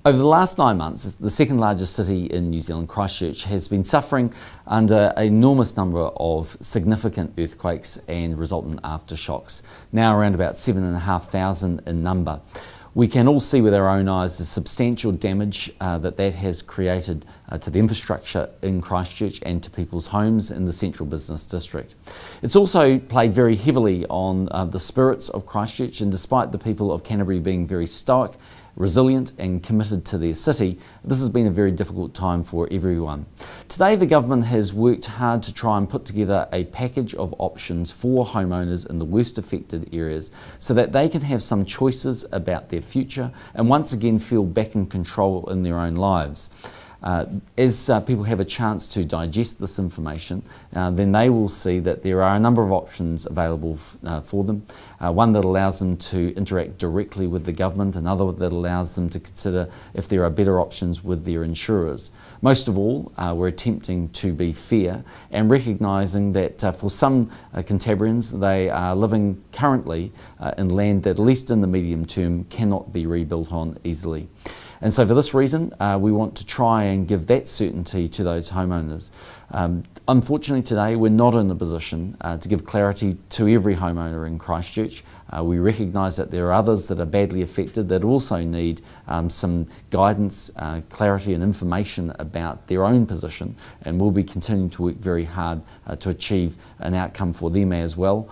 Over the last 9 months, the second largest city in New Zealand, Christchurch, has been suffering under an enormous number of significant earthquakes and resultant aftershocks, now around about 7,500 in number. We can all see with our own eyes the substantial damage that has created to the infrastructure in Christchurch and to people's homes in the central business district. It's also played very heavily on the spirits of Christchurch, and despite the people of Canterbury being very stoic, resilient and committed to their city, this has been a very difficult time for everyone. Today the government has worked hard to try and put together a package of options for homeowners in the worst affected areas so that they can have some choices about their future and once again feel back in control in their own lives. As people have a chance to digest this information, then they will see that there are a number of options available for them. One that allows them to interact directly with the government, another that allows them to consider if there are better options with their insurers. Most of all, we're attempting to be fair and recognising that for some Cantabrians, they are living currently in land that, at least in the medium term, cannot be rebuilt on easily. And so for this reason, we want to try and give that certainty to those homeowners. Unfortunately today, we're not in a position to give clarity to every homeowner in Christchurch. We recognise that there are others that are badly affected that also need some guidance, clarity and information about their own position, and we'll be continuing to work very hard to achieve an outcome for them as well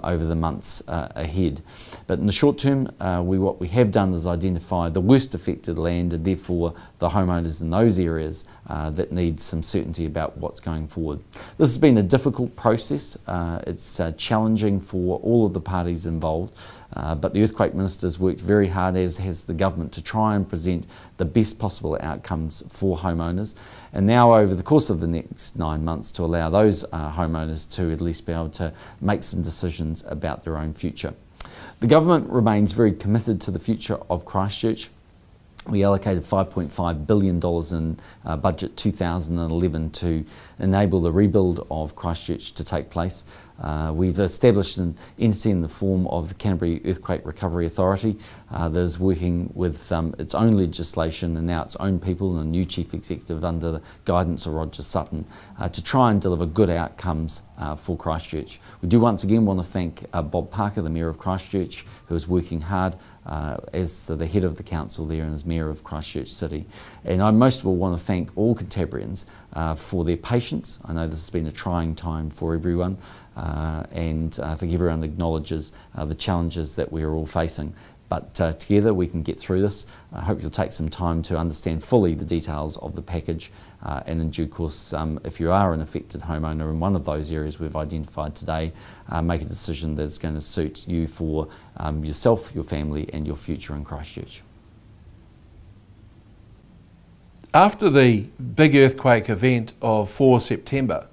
over the months ahead. But in the short term, what we have done is identify the worst affected land and therefore the homeowners in those areas that need some certainty about what's going forward. This has been a difficult process. It's challenging for all of the parties involved. But the Earthquake Minister's worked very hard, as has the government, to try and present the best possible outcomes for homeowners, and now over the course of the next 9 months to allow those homeowners to at least be able to make some decisions about their own future. The government remains very committed to the future of Christchurch. We allocated $5.5 billion in budget 2011 to enable the rebuild of Christchurch to take place. We've established an entity in the form of the Canterbury Earthquake Recovery Authority that is working with its own legislation and now its own people, and a new chief executive under the guidance of Roger Sutton to try and deliver good outcomes for Christchurch. We do once again want to thank Bob Parker, the Mayor of Christchurch, who is working hard as the head of the council there and as Mayor of Christchurch City. And I most of all want to thank all Cantabrians for their patience. I know this has been a trying time for everyone, and I think everyone acknowledges the challenges that we're all facing. But together we can get through this. I hope you'll take some time to understand fully the details of the package, and in due course, if you are an affected homeowner in one of those areas we've identified today, make a decision that's going to suit you for yourself, your family and your future in Christchurch. After the big earthquake event of 4 September,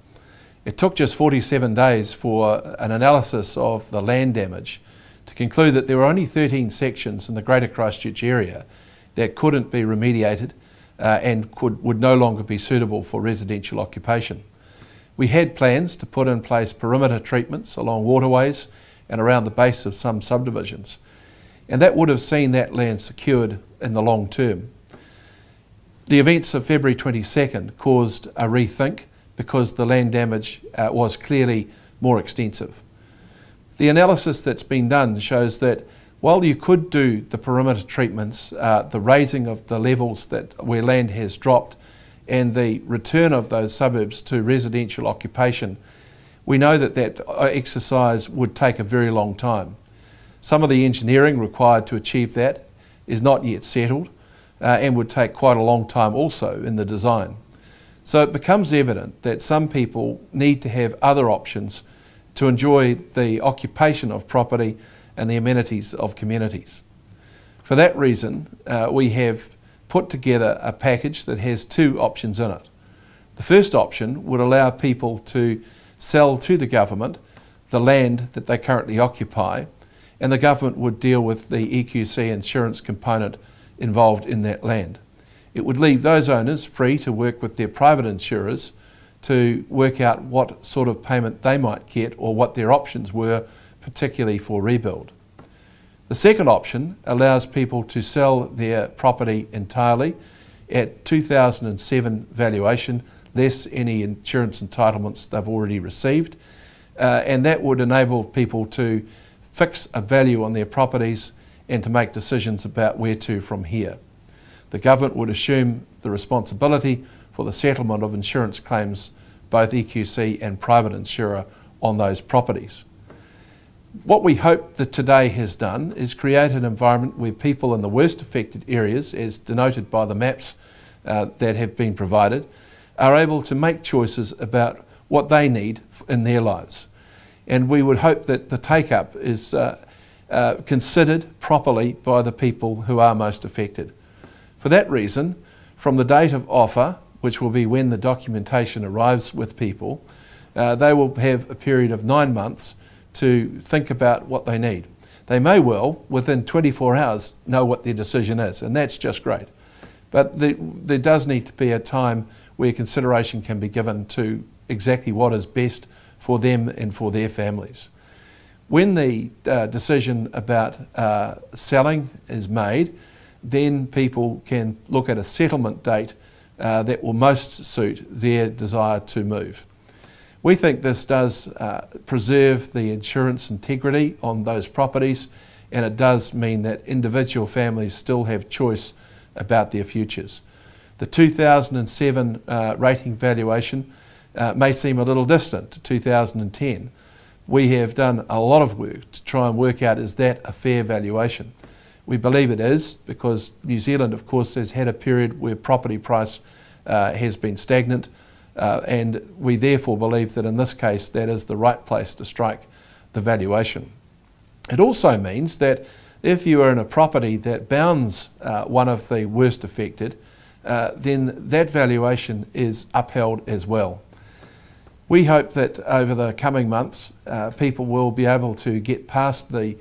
it took just 47 days for an analysis of the land damage to conclude that there were only 13 sections in the Greater Christchurch area that couldn't be remediated and would no longer be suitable for residential occupation. We had plans to put in place perimeter treatments along waterways and around the base of some subdivisions, and that would have seen that land secured in the long term. The events of February 22nd caused a rethink because the land damage was clearly more extensive. The analysis that's been done shows that while you could do the perimeter treatments, the raising of the levels where land has dropped and the return of those suburbs to residential occupation, we know that that exercise would take a very long time. Some of the engineering required to achieve that is not yet settled and would take quite a long time also in the design. So it becomes evident that some people need to have other options to enjoy the occupation of property and the amenities of communities. For that reason, we have put together a package that has 2 options in it. The first option would allow people to sell to the government the land that they currently occupy, and the government would deal with the EQC insurance component involved in that land. It would leave those owners free to work with their private insurers to work out what sort of payment they might get or what their options were, particularly for rebuild. The second option allows people to sell their property entirely at 2007 valuation, less any insurance entitlements they've already received, and that would enable people to fix a value on their properties and to make decisions about where to from here. The government would assume the responsibility for the settlement of insurance claims, both EQC and private insurer, on those properties. What we hope that today has done is create an environment where people in the worst affected areas, as denoted by the maps that have been provided, are able to make choices about what they need in their lives. And we would hope that the take-up is considered properly by the people who are most affected. For that reason, from the date of offer, which will be when the documentation arrives with people, they will have a period of 9 months to think about what they need. They may well, within 24 hours, know what their decision is, and that's just great. But there does need to be a time where consideration can be given to exactly what is best for them and for their families. When the decision about selling is made, then people can look at a settlement date that will most suit their desire to move. We think this does preserve the insurance integrity on those properties, and it does mean that individual families still have choice about their futures. The 2007 rating valuation may seem a little distant to 2010. We have done a lot of work to try and work out, is that a fair valuation? We believe it is, because New Zealand, of course, has had a period where property price has been stagnant, and we therefore believe that in this case that is the right place to strike the valuation. It also means that if you are in a property that bounds one of the worst affected, then that valuation is upheld as well. We hope that over the coming months people will be able to get past the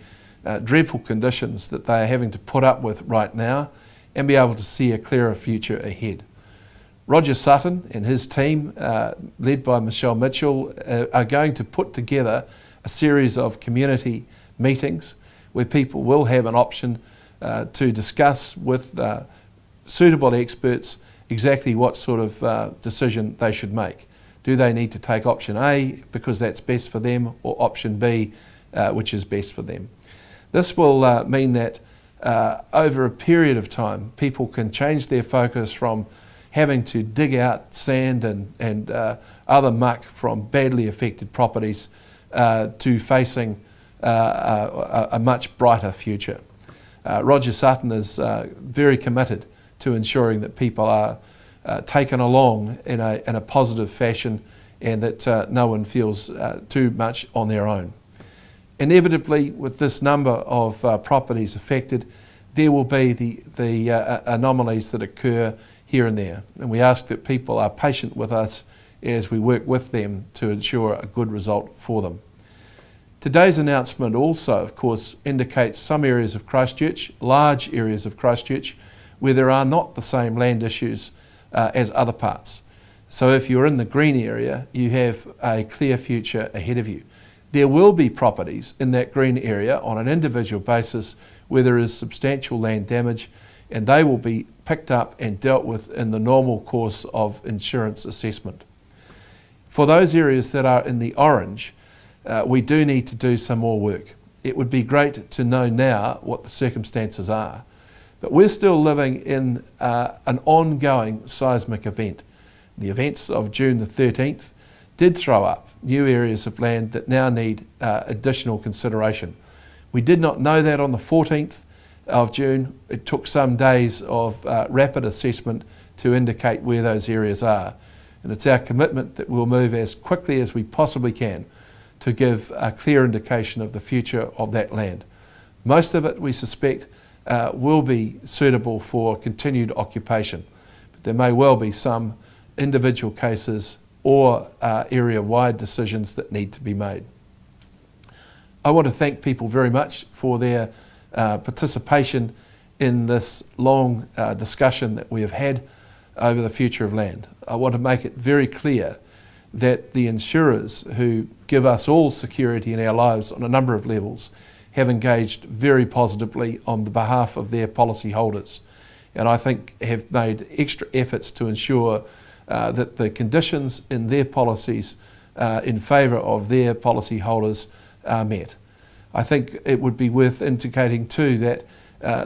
dreadful conditions that they are having to put up with right now and be able to see a clearer future ahead. Roger Sutton and his team, led by Michelle Mitchell, are going to put together a series of community meetings where people will have an option to discuss with suitable experts exactly what sort of decision they should make. Do they need to take option A because that's best for them, or option B, which is best for them? This will mean that over a period of time, people can change their focus from having to dig out sand and other muck from badly affected properties to facing a much brighter future. Roger Sutton is very committed to ensuring that people are taken along in a positive fashion, and that no one feels too much on their own. Inevitably, with this number of properties affected, there will be the anomalies that occur here and there, and we ask that people are patient with us as we work with them to ensure a good result for them. Today's announcement also, of course, indicates some areas of Christchurch, large areas of Christchurch, where there are not the same land issues as other parts. So if you're in the green area, you have a clear future ahead of you. There will be properties in that green area on an individual basis where there is substantial land damage, and they will be picked up and dealt with in the normal course of insurance assessment. For those areas that are in the orange, we do need to do some more work. It would be great to know now what the circumstances are, but we're still living in an ongoing seismic event. The events of June the 13th did throw up new areas of land that now need additional consideration. We did not know that on the 14th of June. It took some days of rapid assessment to indicate where those areas are. And it's our commitment that we'll move as quickly as we possibly can to give a clear indication of the future of that land. Most of it, we suspect, will be suitable for continued occupation, but there may well be some individual cases or area-wide decisions that need to be made. I want to thank people very much for their participation in this long discussion that we have had over the future of land. I want to make it very clear that the insurers who give us all security in our lives on a number of levels have engaged very positively on the behalf of their policy holders, and I think have made extra efforts to ensure that the conditions in their policies in favour of their policy holders are met. I think it would be worth indicating too that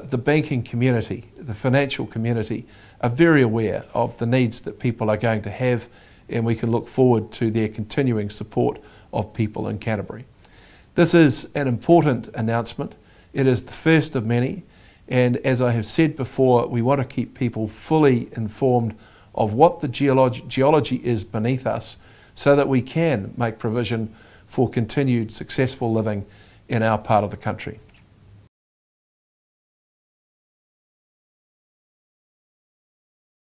the banking community, the financial community, are very aware of the needs that people are going to have, and we can look forward to their continuing support of people in Canterbury. This is an important announcement. It is the first of many, and as I have said before, we want to keep people fully informed of what the geology is beneath us so that we can make provision for continued successful living in our part of the country.